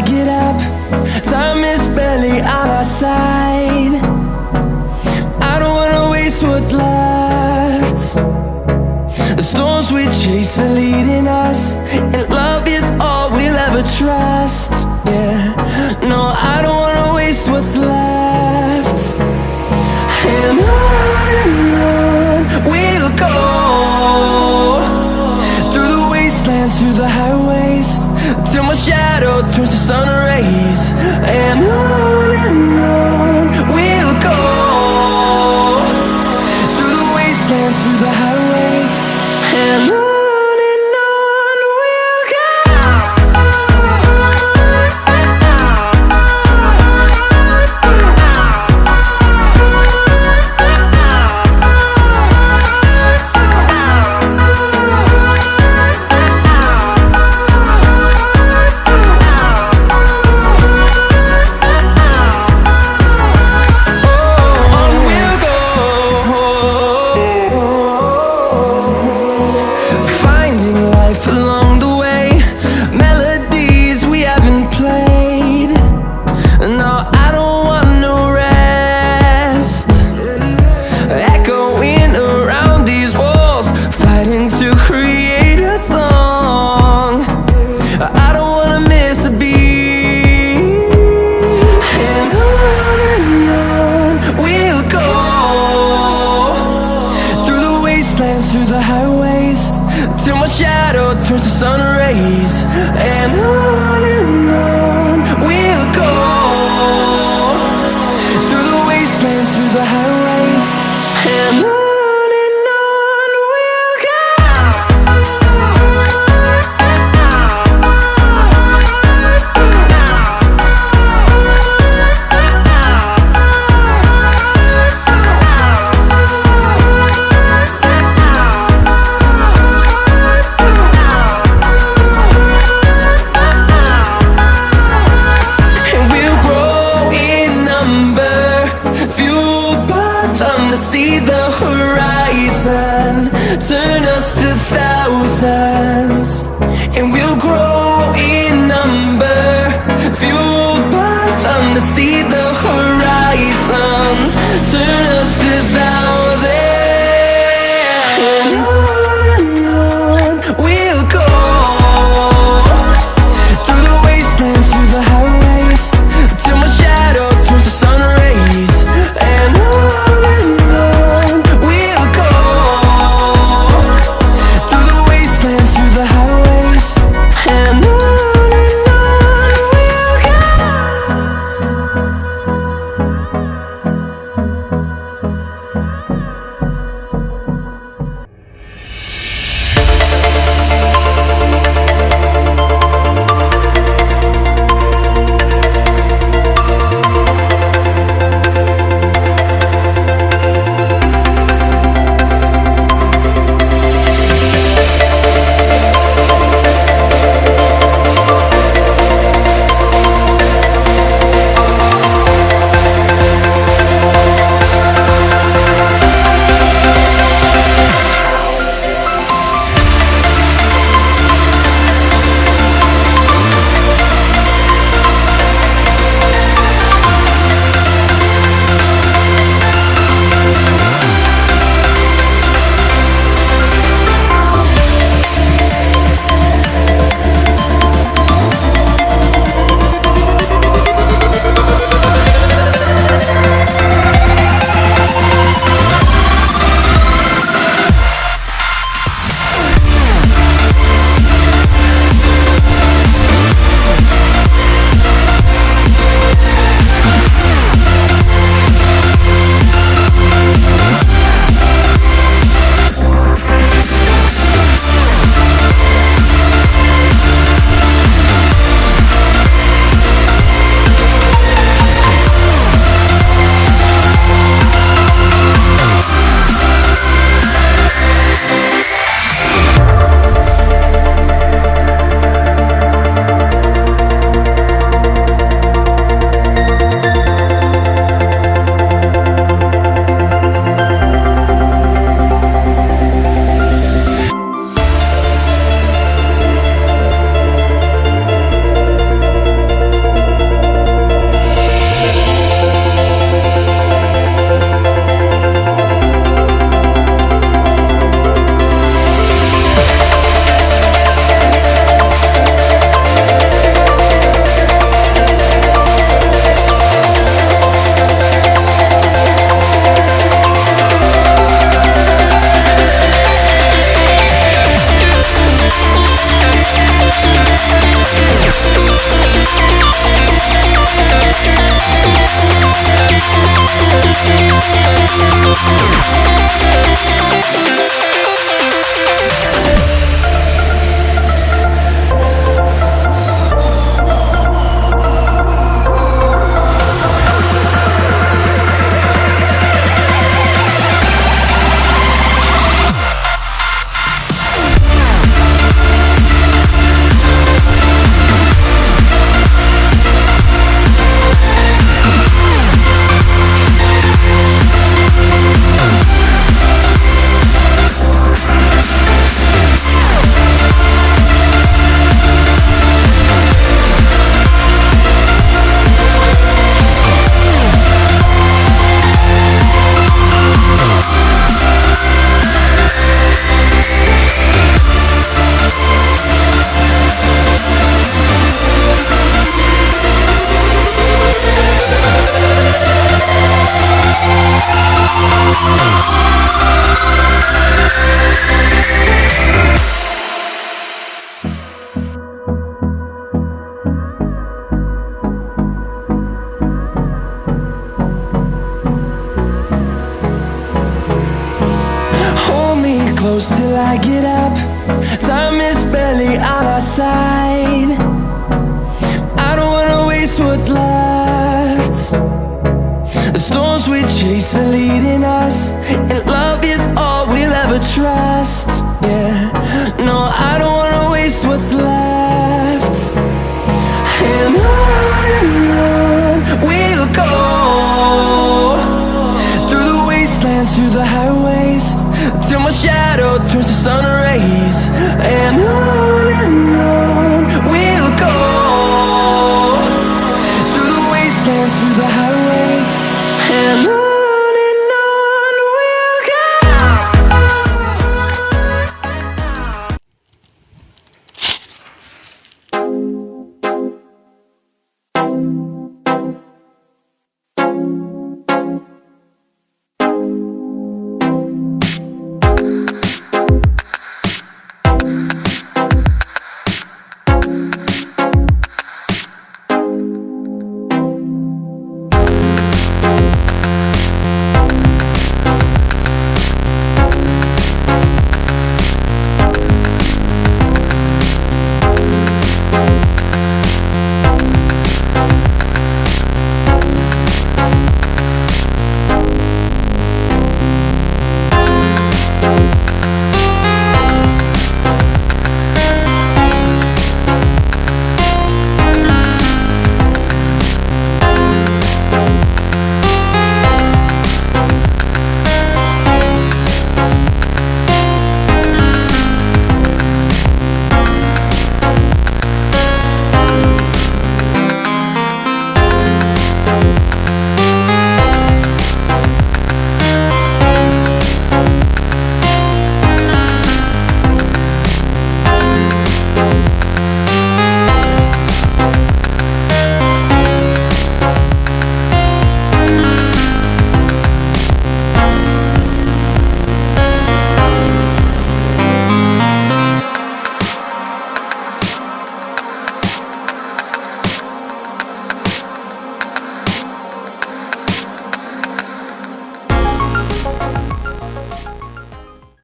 I get up, time is barely on our side. I don't wanna waste what's left. The storms we chase are leading us, and love is all we'll ever trust. Yeah, no, I don't wanna waste what's left. And on we'll go, through the wastelands, through the highways, till my shadow turns to sun rays. And on we'll go, through the wastelands, through the highways, and on. Along the way, melodies we haven't played. No, I don't want no rest. Echoing around these walls, fighting to create a song. I don't wanna miss a beat. And on we'll go, through the wastelands, through the highways, till my shadow turns to sun rays. And on we'll go, through the wastelands, through the highways, and on. See the horizon turn us to thousands, and we'll grow in number, fueled by them. To see the horizon turn us to thousands, and on we'll go, through the wastelands, through the highways, till my shadow turns to sun rays. And we'll go, through the wastelands, through the highways, close till I get up. Time is barely on